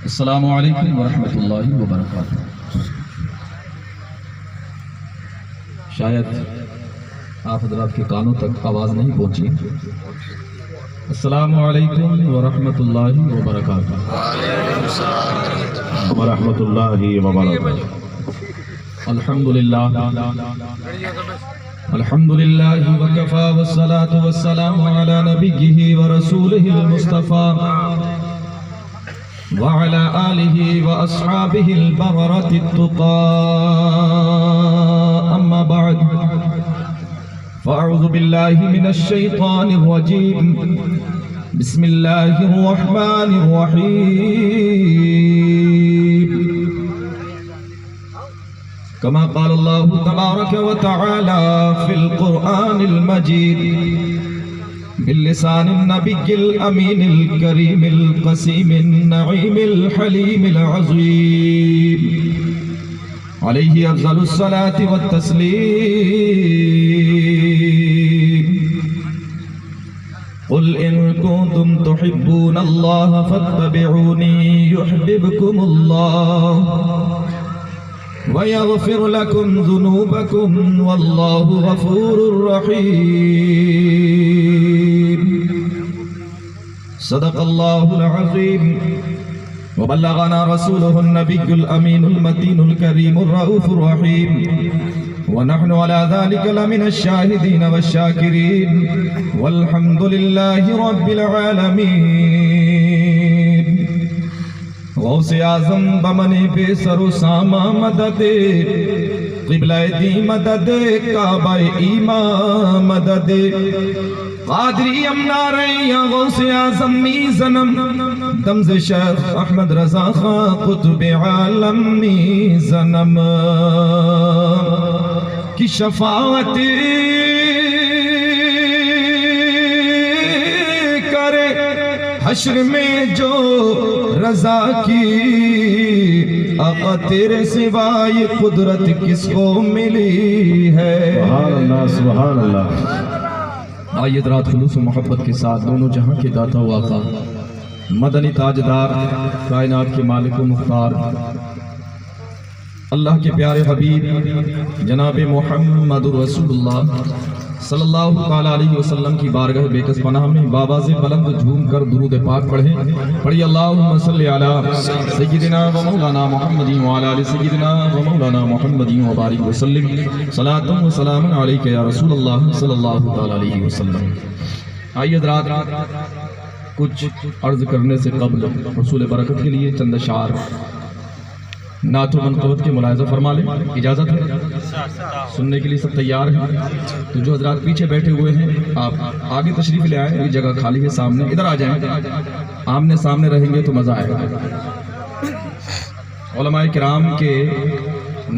السلام علیکم ورحمۃ اللہ وبرکاتہ۔ شاید آپ حضرات کے کانوں تک آواز نہیں پہنچی۔ السلام علیکم ورحمۃ اللہ وبرکاتہ۔ ورحمۃ اللہ وبرکاتہ۔ الحمدللہ الحمدللہ وکفا والصلاة والسلام علی نبیہ ورسولہ المصطفى وعلى آلہ وأصحابہ البررة التقى، أما بعد فأعوذ باللہ من الشیطان الرجیم، بسم اللہ الرحمن الرحیم، كما قال الله تبارك وتعالى في القرآن المجيد باللسان النبي الأمين الكريم القسيم النعيم الحليم العظيم، عليه أفضل الصلاة والتسليم. قل إن كنتم تحبون الله فاتبعوني يحببكم الله ويغفر لكم ذنوبكم والله غفور رحيم. صدق الله العظيم وبلغنا رسوله النبي الأمين المتين الكريم الرؤوف الرحيم، ونحن على ذلك لمن الشاهدين والشاكرين، والحمد لله رب العالمين. غوث اعظم بمن بے سر و ساما مدد، قبلہ دی مدد، کعبہ ایمان مدد، قادری امنارے یا غوث اعظم می زنم، دمز شیخ احمد رضا خان قطب عالم می زنم کی شفاعت کرے حشر میں جو رضا کی، آقا تیرے سوائے قدرت کس کو ملی ہے. سبحان اللہ سبحان اللہ. آئیے حضرات خلوص و محبت کے ساتھ دونوں جہاں کے داتا و آقا، مدنی تاجدار، کائنات کے مالک و مختار، اللہ کے پیارے حبیب جناب محمد رسول اللہ صلی اللہ تعالیٰ علیہ وسلم کی بارگاہ بے کس پناہ میں بآواز بلند جھوم کر درود پاک پڑھیں. پڑھی اللہم صلی علی سیدنا و مولانا محمد وعلی آل سیدنا و مولانا محمد وبارک وسلم، صلاۃ و سلام علیک یا رسول اللہ صلی اللہ تعالیٰ علیہ وسلم. آئیے حضرات، کچھ عرض کرنے سے قبل حصول برکت کے لیے چند اشعار نعت و منقبت کے ملاحظہ فرما لیں. اجازت ہے؟ سننے کے لیے سب تیار ہیں؟ تو جو حضرات پیچھے بیٹھے ہوئے ہیں آپ آگے تشریف لے آئیں، یہ جگہ خالی ہے سامنے، ادھر آ جائیں، آمنے سامنے رہیں گے تو مزہ آئے گا. علماء کرام کے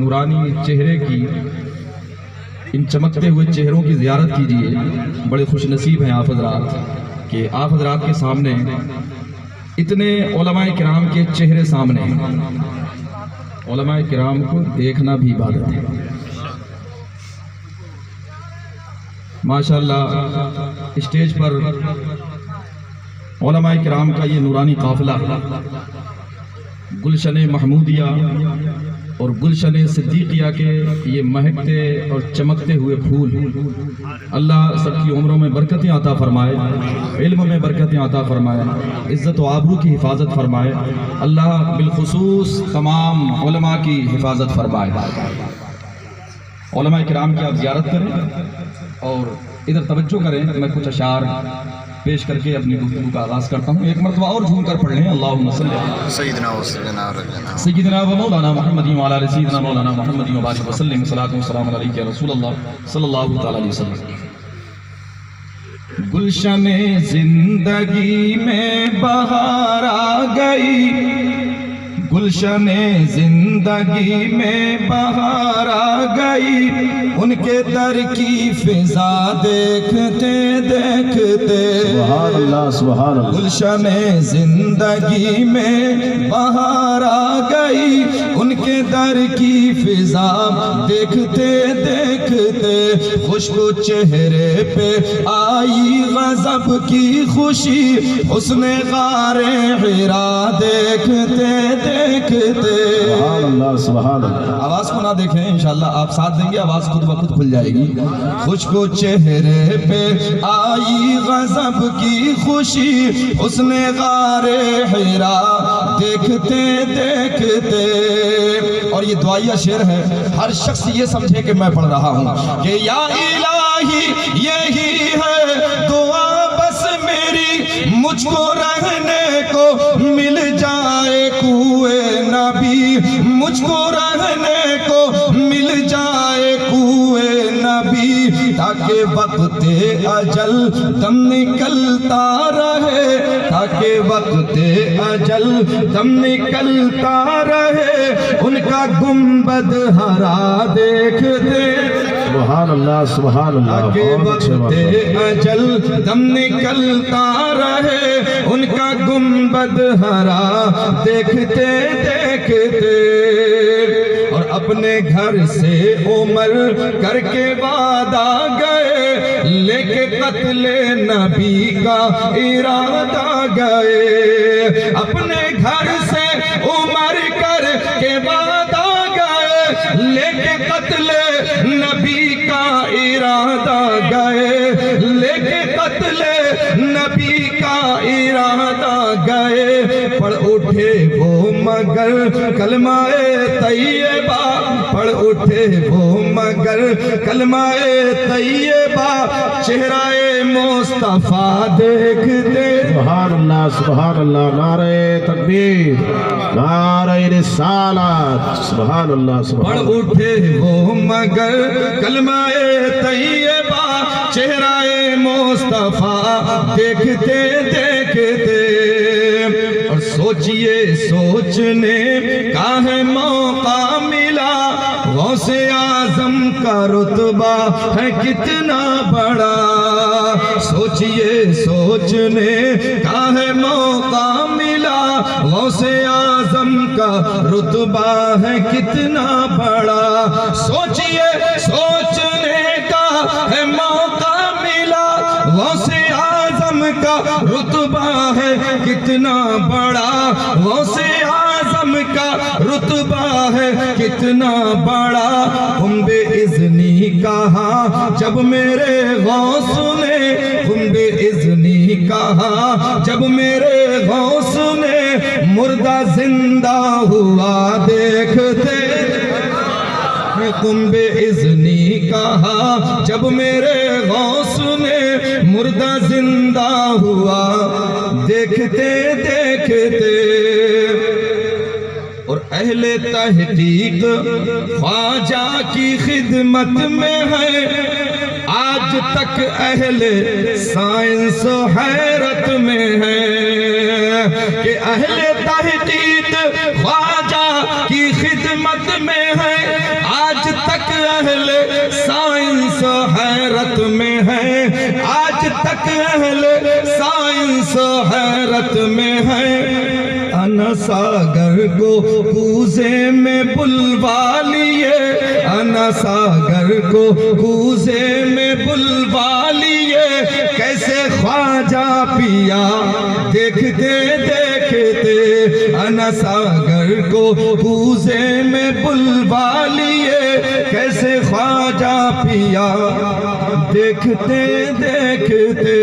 نورانی چہرے کی، ان چمکتے ہوئے چہروں کی زیارت کیجئے. بڑے خوش نصیب ہیں آپ حضرات کہ آپ حضرات کے سامنے اتنے علماء کرام کے چہرے سامنے ہیں. علماء کرام کو دیکھنا بھی عبادت ہے. ماشاءاللہ اسٹیج پر علماء کرام کا یہ نورانی قافلہ گلشن محمودیہ اور گلشن صدیقیہ کے یہ مہکتے اور چمکتے ہوئے پھول، اللہ سب کی عمروں میں برکتیں عطا فرمائے، علم میں برکتیں عطا فرمائے، عزت و آبرو کی حفاظت فرمائے. اللہ بالخصوص تمام علماء کی حفاظت فرمائے. علماء کرام کی آپ زیارت کریں اور ادھر توجہ کریں. میں کچھ اشعار پیش کر کے اپنی گفتگو کا آغاز کرتا ہوں. ایک مرتبہ اور جھوم کر پڑھ لیں. اللہم صلی سیدنا و مولانا محمد وعلی آل سیدنا مولانا محمد وبارک وسلم، صلاۃ و سلام علیک یا رسول اللہ صلی اللہ تعالی علیہ وسلم. گلشن زندگی میں بہار آ گئی، گلشن زندگی میں بہار آ گئی، ان کے در کی فضا دیکھتے دیکھتے، سبحان اللہ سبحان اللہ، گلشن زندگی میں بہار آ گئی، ان کے در کی فضا دیکھتے دیکھتے، خوشبو چہرے پہ آئی غضب کی خوشی، حسن غار حرا دیکھتے دیکھتے۔ سبحان اللہ سبحان اللہ، آواز کو نہ دیکھیں، انشاءاللہ آپ ساتھ دیں گے آواز خود بخود کھل جائے گی۔ خوشبو چہرے پہ آئی غضب کی خوشی، حسن غار حرا دیکھتے دیکھتے۔ اور یہ دعائیہ شعر ہے، ہر شخص یہ سمجھے کہ میں پڑھ رہا ہوں کہ یا الہی یہی ہے دعا بس میری، مجھ کو رہنے کو مل جائے کوئے نبی، مجھ کو رہنے کو مل جائے کوئے نبی، تاکہ وقت اجل دم نکلتا رہے، تاکہ وقت اجل دم نکلتا رہے، ان کا گنبد ہرا دیکھتے، سبحان اللہ سبحان اللہ، تاکہ بہت اچھے وقت بات۔ اجل دم نکلتا رہے، ان کا گنبد ہرا دیکھتے دیکھتے۔ اور اپنے گھر سے عمر کر کے وعدہ گئے، لے کے قتل نبی کا ارادہ گئے، اپنے گھر سے عمر کر کے وعدہ گئے، لے کے قتل نبی کا ارادہ گئے، لے کے قتل نبی کا ارادہ گئے، پڑھ اٹھے وہ مگر کلمہ طیبہ، پڑھ اٹھے وہ مگر کلمہ طیبہ، چہرہ مصطفیٰ دیکھتے۔ سبحان اللہ سبحان اللہ، نعرہ تکبیر، نعرہ رسالت، سبحان اللہ سبحان پڑھ اللہ۔ اٹھے وہ مگر کلمہ طیبہ، چہرہ مصطفیٰ دیکھتے دیکھتے۔ اور سوچئے سوچنے کا ہے موقع ملا، غوث اعظم کا رتبہ ہے کتنا بڑا، سوچئے سوچنے کا ہے موقع ملا، غوث اعظم کا رتبہ ہے کتنا بڑا، سوچئے سوچنے کا ہے موقع ملا، غوث اعظم کا رتبہ ہے کتنا بڑا، غوث اعظم کا رتبہ ہے کتنا بڑا، ہم بے اذنی کہا جب میرے غوث نے، ہم بے اذنی کہا جب میرے غوث نے، مردہ زندہ ہوا دیکھتے، تم بے اذنی کہا جب میرے غوث نے، مردہ زندہ ہوا دیکھتے دیکھتے۔ اور اہل تحقیق خواجہ کی خدمت میں ہے، آج تک اہل سائنس حیرت میں ہے، کہ اہل تحقیق خواجہ کی خدمت میں ہے، آج تک اہل سائنس حیرت میں ہے، آج تک اہل سائنس حیرت میں ہے۔ انا ساگر کو کوزے میں بلوا لیے، انا ساگر کو کوزے میں بلوا لیے، کیسے خواجہ پیا دیکھتے دیکھتے، انا ساگر کو کوزے میں بلوا لیے، کیسے خواجہ پیا دیکھتے دیکھتے۔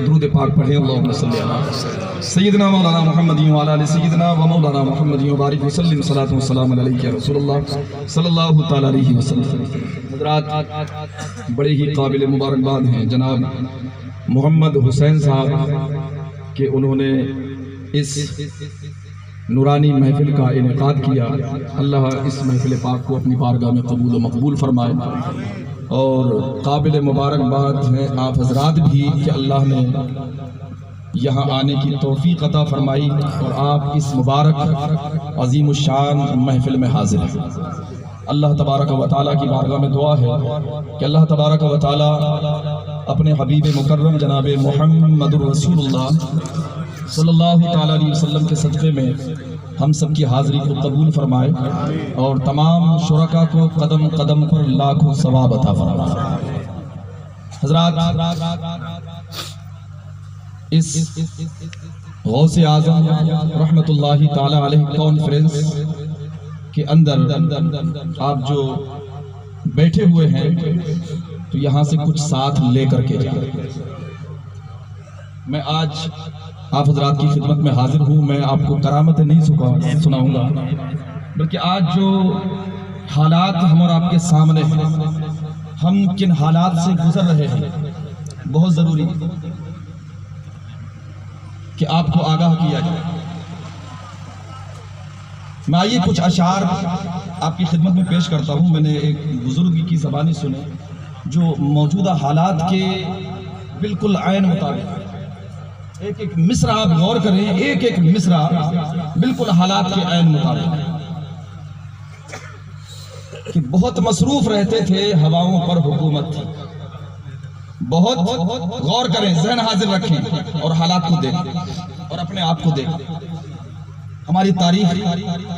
درود پاک پڑھیں، اللہم صلی علی سیدنا مولانا محمد وعلی آل سیدنا و مولانا محمد وبارک وسلم، صلاۃ و سلام علیک یا رسول اللہ صلی اللہ تعالی علیہ وسلم۔ حضرات، بڑے ہی قابل مبارکباد ہیں جناب محمد حسین صاحب کہ انہوں نے اس نورانی محفل کا انعقاد کیا۔ اللہ اس محفل پاک کو اپنی بارگاہ میں قبول و مقبول فرمائے، اور قابل مبارکباد ہیں آپ حضرات بھی کہ اللہ نے یہاں آنے کی توفیق عطا فرمائی اور آپ اس مبارک عظیم الشان محفل میں حاضر ہیں۔ اللہ تبارک و تعالیٰ کی بارگاہ میں دعا ہے کہ اللہ تبارک و تعالیٰ اپنے حبیب مکرم جناب محمد رسول اللہ صلی اللہ تعالیٰ علیہ وسلم کے صدقے میں ہم سب کی حاضری کو قبول فرمائے اور تمام شرکاء کو قدم قدم پر لاکھوں ثواب عطا فرمائے۔ حضرات، اس غوث اعظم رحمت اللہ تعالیٰ علیہ کانفرنس کے اندر آپ جو بیٹھے ہوئے ہیں تو یہاں سے کچھ ساتھ لے کر کے جائیں۔ میں آج آپ حضرات کی خدمت میں حاضر ہوں، میں آپ کو کرامت نہیں سناؤں گا، بلکہ آج جو حالات ہم اور آپ کے سامنے ہیں، ہم کن حالات سے گزر رہے ہیں، بہت ضروری کہ آپ کو آگاہ کیا جائے۔ میں آئیے کچھ اشعار آپ کی خدمت میں پیش کرتا ہوں۔ میں نے ایک بزرگ کی زبانی سنے جو موجودہ حالات کے بالکل عین مطابق، ایک ایک مصرع آپ غور کریں، ایک ایک مصرع بالکل حالات کے عین مطابق، کہ بہت مصروف رہتے تھے، ہواؤں پر حکومت تھی۔ بہت غور کریں، ذہن حاضر رکھیں اور حالات کو دیکھیں اور اپنے آپ کو دیکھیں، ہماری تاریخ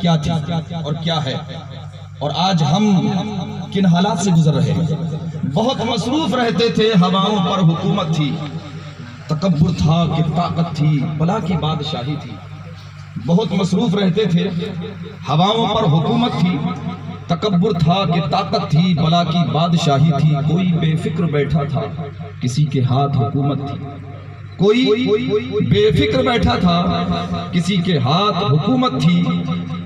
کیا تھی اور کیا ہے، اور آج ہم کن حالات سے گزر رہے ہیں۔ بہت مصروف رہتے تھے، ہواؤں پر حکومت تھی، تکبر تھا کہ طاقت تھی، بلا کی بادشاہی تھی۔ بہت مصروف رہتے تھے، ہواؤں پر حکومت تھی، تکبر تھا کہ طاقت تھی، بلا کی بادشاہی تھی۔ کوئی بے فکر بیٹھا تھا، کسی کے ہاتھ حکومت تھی۔ کوئی بے فکر بیٹھا تھا، کسی کے ہاتھ حکومت تھی۔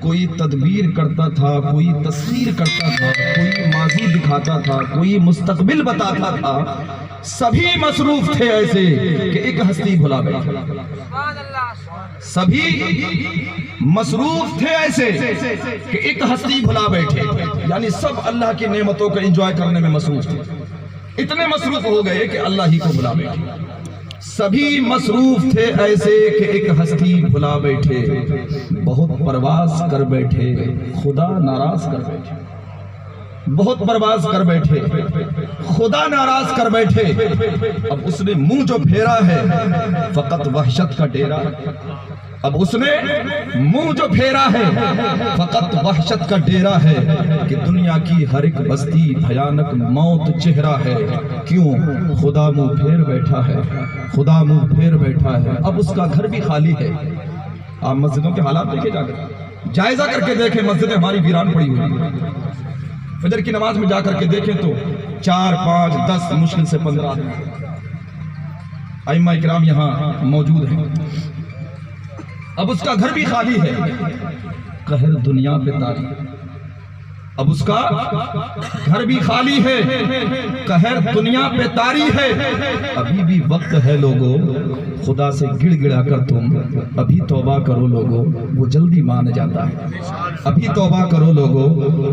کوئی تدبیر کرتا تھا، کوئی تصویر کرتا تھا، کوئی ماضی دکھاتا تھا، کوئی مستقبل بتاتا تھا۔ سبھی مصروف تھے ایسے کہ ایک ہستی بھلا بیٹھے۔ سبھی مصروف تھے ایسے کہ ایک ہستی بھلا بیٹھے، یعنی سب اللہ کی نعمتوں کو انجوائے کرنے میں مصروف تھے۔ اتنے مصروف ہو گئے کہ اللہ ہی کو بھلا بیٹھے۔ سبھی مصروف تھے ایسے کہ ایک ہستی بھلا بیٹھے، بہت پرواز کر بیٹھے، خدا ناراض کر بیٹھے۔ بہت پرواز کر بیٹھے، خدا ناراض کر بیٹھے۔ اب اس نے منہ جو پھیرا ہے فقط وحشت کا ڈیرا۔ اب اس نے منہ جو پھیرا ہے فقط وحشت کا ڈیرا ہے، کہ دنیا کی ہر ایک بستی بھیانک موت چہرہ ہے۔ کیوں؟ خدا منہ پھیر بیٹھا ہے، خدا منہ پھیر بیٹھا ہے۔ اب اس کا گھر بھی خالی ہے۔ آپ مسجدوں کے حالات دیکھے جا کر، جائزہ کر کے دیکھیں، مسجدیں ہماری ویران پڑی ہوئی۔ فجر کی نماز میں جا کر کے دیکھیں تو 4، 5، 10، مشکل سے 15 آدمی ائمہ اکرام یہاں موجود ہیں۔ اب اس کا گھر بھی خالی ہے، قہر دنیا پہ طاری۔ اب اس کا گھر بھی خالی ہے، قہر دنیا پہ طاری ہے۔ ابھی بھی وقت ہے لوگو، خدا سے گڑ گڑا کر تم ابھی توبہ کرو لوگو، وہ جلدی مان جاتا ہے۔ ابھی توبہ کرو لوگو،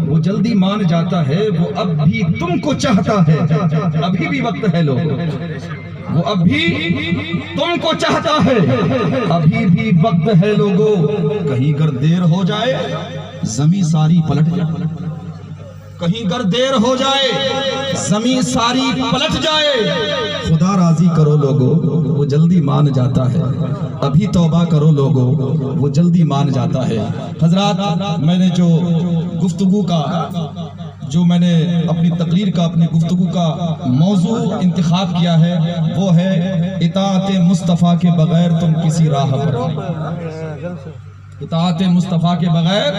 وہ جلدی مان جاتا ہے۔ وہ اب بھی تم کو چاہتا ہے، ابھی بھی وقت ہے لوگو، وہ اب بھی تم کو چاہتا ہے، ابھی بھی وقت ہے لوگو۔ کہیں گر دیر ہو جائے زمین ساری پلٹ جائے، کہیں گر دیر ہو جائے زمین ساری پلٹ جائے۔ خدا راضی کرو لوگو، وہ جلدی مان جاتا ہے۔ ابھی توبہ کرو لوگو، وہ جلدی مان جاتا ہے۔ حضرات، میں نے جو گفتگو کا، جو میں نے اپنی تقریر کا، اپنی گفتگو کا موضوع انتخاب کیا ہے وہ ہے اطاعت مصطفیٰ کے بغیر تم کسی راہ پر نہیں۔ اطاعت مصطفیٰ کے بغیر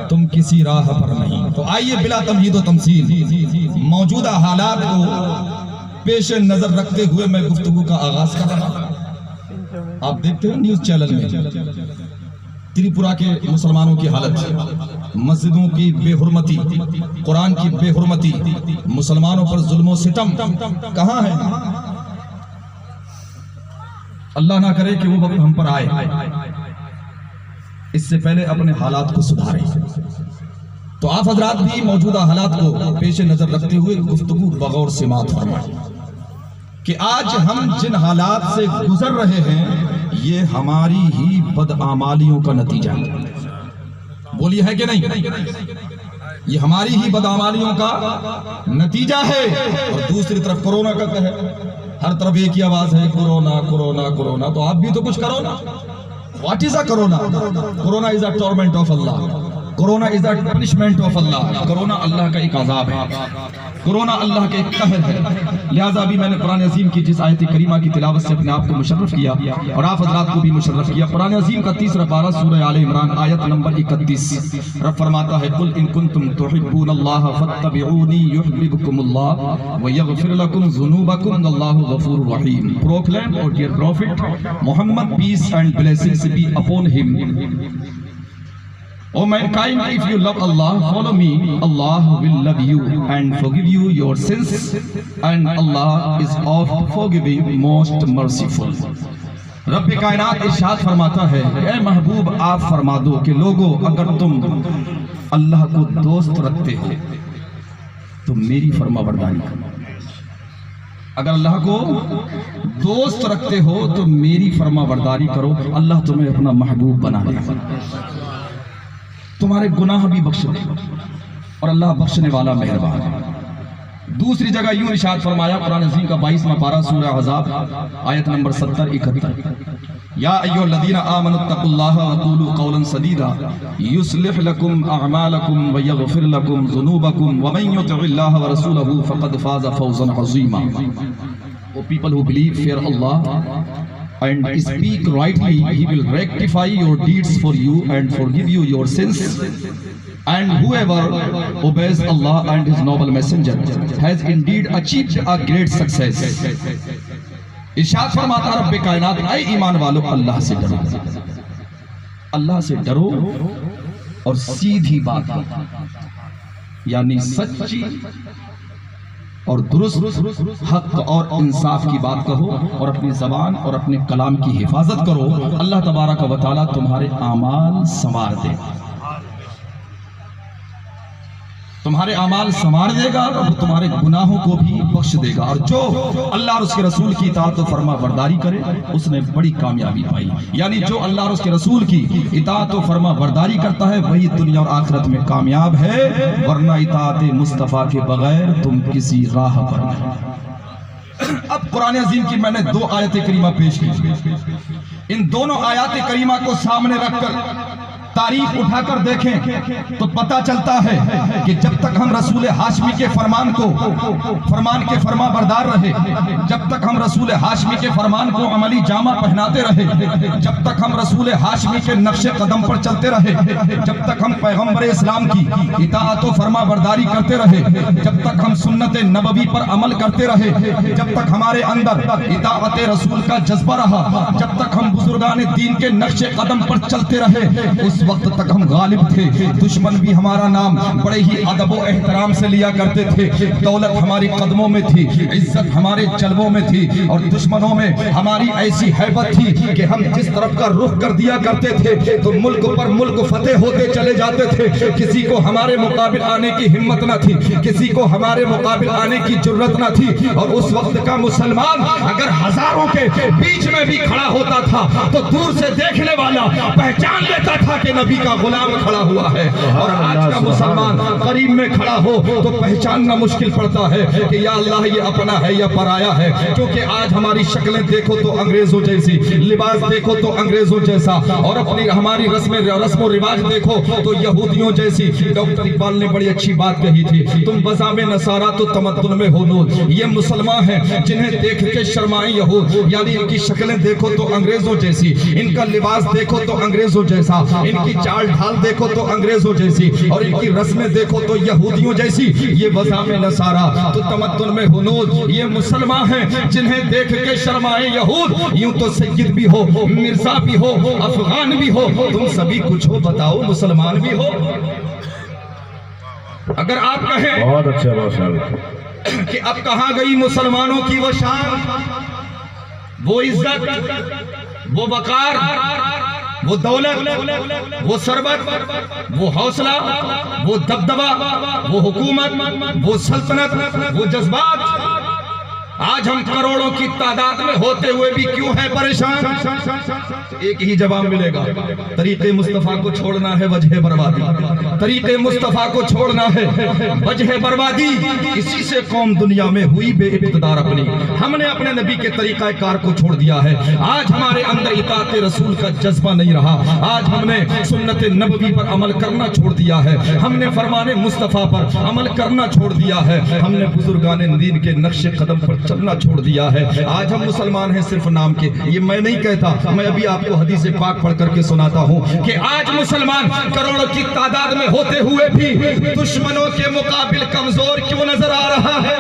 تم کسی راہ پر نہیں۔ تو آئیے بلا تمہید و تمثیل موجودہ حالات کو پیش نظر رکھتے ہوئے میں گفتگو کا آغاز کر رہا ہوں۔ آپ دیکھتے ہیں نیوز چینل میں تریپورہ کے مسلمانوں کی حالت، مسجدوں کی بے حرمتی، قرآن کی بے حرمتی، مسلمانوں پر ظلم و ستم کہاں ہے؟ اللہ نہ کرے کہ وہ وقت ہم پر آئے، اس سے پہلے اپنے حالات کو سدھاریں۔ تو آپ حضرات بھی موجودہ حالات کو پیش نظر رکھتے ہوئے گفتگو بغور سماعت فرمائیں کہ آج ہم جن حالات سے گزر رہے ہیں یہ ہماری ہی بدعمالیوں کا نتیجہ ہے. بولیے ہے کہ نہیں؟ یہ ہماری ہی بدعمالیوں کا نتیجہ ہے. اور دوسری طرف کورونا کا ہے، ہر طرف ایک ہی آواز ہے، کورونا کورونا کورونا. تو آپ بھی تو کچھ کرو نا. What is a corona? Corona is a torment of Allah. Corona is a punishment of Allah. Corona اللہ کا ایک عذاب ہے، کورونا اللہ کے ایک قہر ہے. لہٰذا بھی میں نے قرآن عظیم کی جس آیت کریمہ کی تلاوت سے اپنے آپ کو مشرف کیا اور آپ حضرات کو بھی مشرف کیا. قرآن عظیم کا تیسرا پارہ سورہ آل عمران آیت نمبر 31. رب فرماتا ہے قل ان کنتم تحبون اللہ فاتبعونی یحببکم اللہ ویغفر لکم ذنوبکم واللہ غفور رحیم. Proclaim, O dear Prophet Muhammad, peace and blessings be upon him. O mankind, if you love Allah, follow me. Allah will love you and forgive you your sins, and Allah is oft forgiving, most merciful. رب کائنات ارشاد فرماتا ہے اے محبوب آپ فرما دو کہ لوگو اگر تم اللہ کو دوست رکھتے ہو تو میری فرما برداری کرو. اگر اللہ کو دوست رکھتے ہو تو میری فرما برداری کرو. اللہ تمہیں اپنا محبوب بنا دے گا، تمہارے گناہ بھی بخش دے گا، اور اللہ بخشنے والا مہربان ہے. دوسری جگہ یوں ارشاد فرمایا قرآن عظیم کا 22واں پارہ سورہ احزاب آیت نمبر 70-71. یا ایھا الذین آمنوا اتقوا اللہ وقولوا قولا سدیدا یصلح لکم اعمالکم ویغفر لکم ذنوبکم ومن یطع اللہ ورسولہ فقد فاز فوزا عظیما. O people who believe, fear Allah and speak rightly, He will rectify your deeds for you and forgive you your sins. And whoever obeys Allah and His noble messenger has indeed achieved a great success. ارشاد فرماتا رب کائنات اے ایمان والو اللہ سے ڈرو، اللہ سے ڈرو اور سیدھی بات یعنی سچی اور درست حق اور انصاف کی بات کہو اور اپنی زبان اور اپنے کلام کی حفاظت کرو. اللہ تبارک و تعالیٰ تمہارے اعمال سنوار دے گا، تمہارے اعمال سنوار دے گا اور تمہارے گناہوں کو بھی بخش دے گا. اور جو اللہ اور اس کے رسول کی اطاعت و فرما برداری کرے اس نے بڑی کامیابی پائی. یعنی جو اللہ اور اس کے رسول کی اطاعت و فرما برداری کرتا ہے وہی دنیا اور آخرت میں کامیاب ہے، ورنہ اطاعت مصطفیٰ کے بغیر تم کسی راہ پر نہیں. اب قرآن عظیم کی میں نے 2 آیت کریمہ پیش کی. ان دونوں آیات کریمہ کو سامنے رکھ کر تاریخ اٹھا کر دیکھیں تو پتہ چلتا ہے کہ جب تک ہم رسول ہاشمی کے فرمان کے فرما بردار رہے، جب تک ہم رسول ہاشمی کے فرمان کو عملی جامہ پہناتے رہے، جب تک ہم رسول ہاشمی کے نقش قدم پر چلتے رہے، جب تک ہم پیغمبر اسلام کی اطاعت و فرما برداری کرتے رہے، جب تک ہم سنت نبوی پر عمل کرتے رہے، جب تک ہمارے اندر اطاعت رسول کا جذبہ رہا، جب تک ہم بزرگان دین کے نقش قدم پر چلتے رہے، اس وقت تک ہم غالب تھے. دشمن بھی ہمارا نام بڑے ہی ادب و احترام سے لیا کرتے تھے. دولت ہماری قدموں میں تھی، عزت ہمارے جلووں میں تھی، اور دشمنوں میں ہماری ایسی ہیبت تھی کہ ہم جس طرف کا رخ کر دیا کرتے تھے تو ملک پر ملک فتح ہوتے چلے جاتے تھے. کسی کو ہمارے مقابل آنے کی ہمت نہ تھی، کسی کو ہمارے مقابل آنے کی جرت نہ تھی. اور اس وقت کا مسلمان اگر ہزاروں کے بیچ میں بھی کھڑا ہوتا تھا تو دور سے دیکھنے والا پہچان لیتا تھا کہ نبی کا غلام کھڑا ہوا ہے. اور آج کا مسلمان قریب میں کھڑا ہو تو پہچاننا مشکل پڑتا ہے کہ یا اللہ یہ اپنا ہے یا پرایا ہے. کیونکہ آج ہماری شکلیں دیکھو تو انگریزوں جیسی، لباس دیکھو تو انگریزوں جیسا، اور اپنی ہماری رسم و رواج دیکھو تو یہودیوں جیسی. ڈاکٹر اقبال نے بڑی اچھی بات کہی تھی، تم بزام نصارہ تو تمدن میں ہو نور. یہ مسلمان ہیں جنہیں دیکھ کے شرمائیں یہود، یعنی ان کی شکلیں دیکھو تو انگریزوں جیسی، ان کا لباس دیکھو تو انگریزوں جیسا، ان کی چال ڈھال دیکھو تو انگریزوں جیسی، اور ان کی رسمیں دیکھو تو یہودیوں جیسی. یہ بزام نصارہ تو تمدن میں ہنود. یہ مسلمان ہیں جنہیں دیکھ کے شرمائے یہود. یوں تو سید بھی ہو، مرزا بھی ہو، افغان بھی ہو، تم سبھی کچھ ہو، بتاؤ مسلمان بھی ہو. اگر آپ کہیں بہت اچھا ماشاءاللہ کہ اب کہاں گئی مسلمانوں کی وہ شان، وہ عزت، وہ وقار، وہ دولت، وہ ثروت، وہ حوصلہ، وہ دبدبہ، وہ حکومت، وہ سلطنت، وہ جذبات، آج ہم کروڑوں کی تعداد میں ہوتے ہوئے بھی کیوں ہیں پریشان؟ ایک ہی جواب ملے گا، طریق مصطفیٰ کو چھوڑنا ہے وجہ بربادی، طریق مصطفیٰ کو چھوڑنا ہے وجہ بربادی۔ اسی سے قوم دنیا میں ہوئی بے اقتدار اپنی، ہم نے اپنے نبی کے طریقہ کار کو چھوڑ دیا ہے۔ آج ہمارے اندر اطاعت رسول کا جذبہ نہیں رہا، آج ہم نے سنت نبوی پر عمل کرنا چھوڑ دیا ہے، ہم نے فرمان مصطفیٰ پر عمل کرنا چھوڑ دیا ہے، ہم نے بزرگان دین کے نقش قدم پر چلنا چھوڑ دیا ہے۔ آج ہم مسلمان ہیں صرف نام کے، یہ میں نہیں کہتا، میں ابھی آپ کو حدیث پاک پڑھ کر کے سناتا ہوں کہ آج مسلمان کروڑوں کی تعداد میں ہوتے ہوئے بھی دشمنوں کے مقابل کمزور کیوں نظر آ رہا ہے؟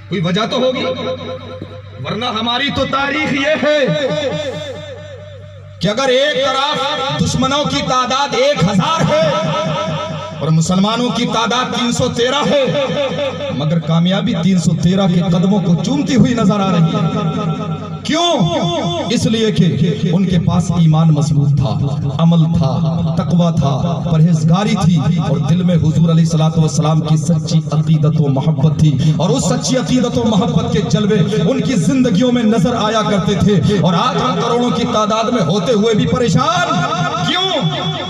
کوئی وجہ تو ہوگی، ورنہ ہماری تو تاریخ یہ ہے کہ اگر ایک طرف دشمنوں کی تعداد 1000 ہے اور مسلمانوں کی تعداد 313 ہے، مگر کامیابی 313 کے قدموں کو چومتی ہوئی نظر آ رہی ہے۔ کیوں؟ اس لیے کہ ان کے پاس ایمان مضبوط تھا، عمل تھا، تقوی تھا، پرہیزگاری تھی، اور دل میں حضور علیہ السلام کی سچی عقیدت و محبت تھی، اور اس سچی عقیدت و محبت کے جلوے ان کی زندگیوں میں نظر آیا کرتے تھے۔ اور آج ہم کروڑوں کی تعداد میں ہوتے ہوئے بھی پریشان کیوں؟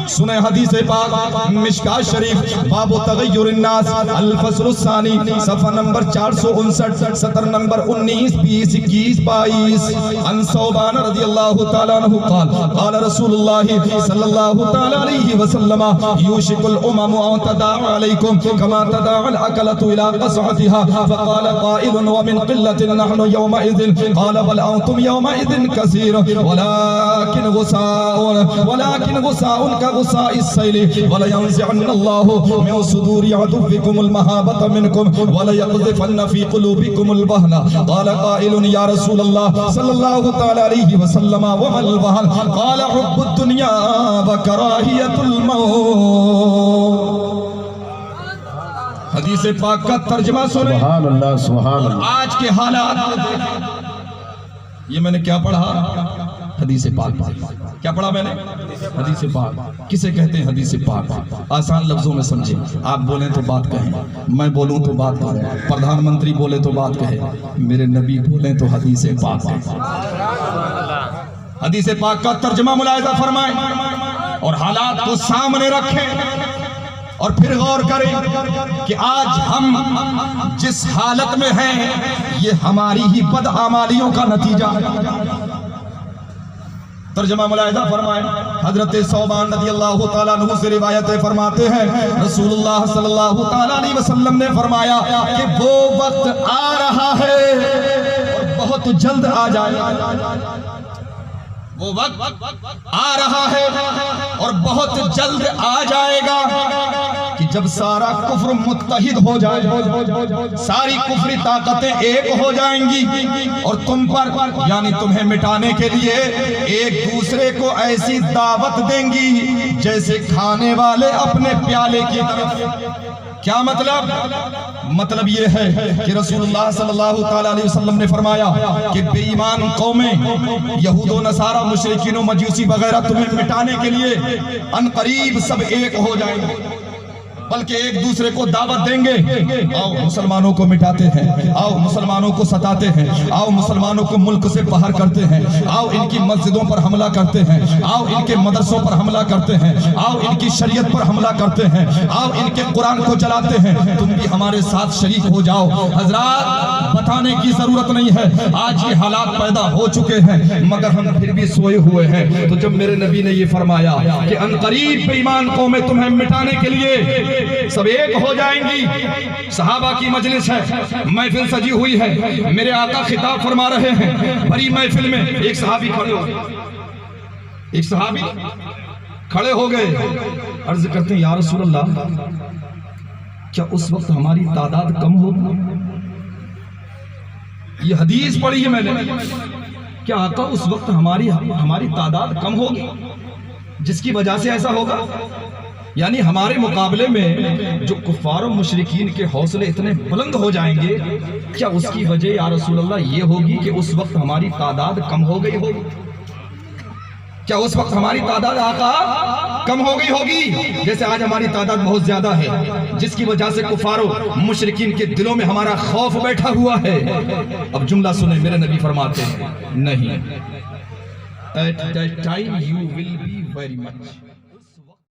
سنیں حدیث پاک مشکاۃ شریف، باب تغیر الناس، الفصل الثانی، صفحہ نمبر 459، سطر نمبر 19، 20، 21، 22۔ عن ثوبان رضی اللہ تعالیٰ عنہ قال قال رسول اللہ صلی اللہ تعالیٰ علیہ وسلم یوشک الامم ان تداعى علیکم کما تداعى الاکلۃ الى قصعتها فقال قائل ومن قلۃ نحن یومئذ قال بل انتم یومئذ کثیر ولكن غثاء كغثاء السيل ولينزعن الله من صدور عدوكم المهابة منكم وليقذفن في قلوبكم الوهن قال قائل يا رسول الله صلى الله تعالى عليه وسلم وما الوهن قال حب الدنيا وكراهية الموت۔ حدیث پاک کا ترجمہ سنیں، سبحان اللہ سبحان اللہ۔ آج کے حالات، یہ میں نے کیا پڑھا؟ حدیث پاک۔ کیا پڑھا میں نے؟ حدیث پاک۔ کسے کہتے ہیں حدیث پاک؟ آسان لفظوں میں سمجھیں، آپ بولیں تو بات کہیں، میں بولوں تو بات کہیں، پردھان منتری بولے تو بات کہیں، میرے نبی بولیں تو حدیث پاک کہیں۔ حدیث پاک کا ترجمہ ملاحظہ فرمائیں اور حالات کو سامنے رکھیں اور پھر غور کریں کہ آج ہم جس حالت میں ہیں یہ ہماری ہی بدعمالیوں کا نتیجہ ہے۔ ترجمہ ملاحظہ فرمائیں، حضرت ثوبان رضی اللہ تعالیٰ عنہ سے روایت فرماتے ہیں رسول اللہ صلی اللہ تعالیٰ علیہ وسلم نے فرمایا کہ وہ وقت آ رہا ہے اور بہت جلد آ جائے گا، وہ وقت آ رہا ہے اور بہت جلد آ جائے گا کہ جب سارا کفر متحد ہو جائے، ساری کفری طاقتیں ایک ہو جائیں گی اور تم پر یعنی تمہیں مٹانے کے لیے ایک دوسرے کو ایسی دعوت دیں گی جیسے کھانے والے اپنے پیالے کی طرف۔ کیا مطلب یہ ہے کہ رسول اللہ صلی اللہ تعالیٰ علیہ وسلم نے فرمایا کہ بے ایمان قومیں، یہود و نصارہ، مشرکین و مجوسی وغیرہ تمہیں مٹانے کے لیے ان قریب سب ایک ہو جائیں گے، بلکہ ایک دوسرے کو دعوت دیں گے، آؤ مسلمانوں کو مٹاتے ہیں، آؤ مسلمانوں کو ستاتے ہیں، آؤ مسلمانوں کو ملک سے باہر کرتے ہیں، آؤ ان کی مسجدوں پر حملہ کرتے ہیں، آؤ ان کے مدرسوں پر حملہ کرتے ہیں، آؤ ان کی شریعت پر حملہ کرتے ہیں، آؤ ان کے قرآن کو جلاتے ہیں، تم بھی ہمارے ساتھ شریک ہو جاؤ۔ حضرات بتانے کی ضرورت نہیں ہے، آج یہ حالات پیدا ہو چکے ہیں مگر ہم پھر بھی سوئے ہوئے ہیں۔ تو جب میرے نبی نے یہ فرمایا کہ ان قریب بے ایمان قومیں تمہیں مٹانے کے لیے سب ایک ہو جائیں گی، صحابہ کی مجلس ہے، محفل سجی ہوئی ہے، میرے آقا خطاب فرما رہے ہیں، بڑی محفل میں ایک صحابی کھڑے ہو گئے، عرض کرتے ہیں یا رسول اللہ کیا اس وقت ہماری تعداد کم ہوگی؟ یہ حدیث پڑھی ہے میں نے، کیا آقا اس وقت ہماری تعداد کم ہوگی جس کی وجہ سے ایسا ہوگا؟ یعنی ہمارے مقابلے میں جو کفار و مشرکین کے حوصلے اتنے بلند ہو جائیں گے، کیا اس کی وجہ یا رسول اللہ یہ ہوگی کہ اس وقت ہماری تعداد کم ہو گئی ہوگی؟ کیا اس وقت ہماری تعداد آقا کم ہو گئی ہوگی جیسے آج ہماری تعداد بہت زیادہ ہے، جس کی وجہ سے کفار و مشرکین کے دلوں میں ہمارا خوف بیٹھا ہوا ہے؟ اب جملہ سنیں، میرے نبی فرماتے ہیں نہیں. At that time you will be very much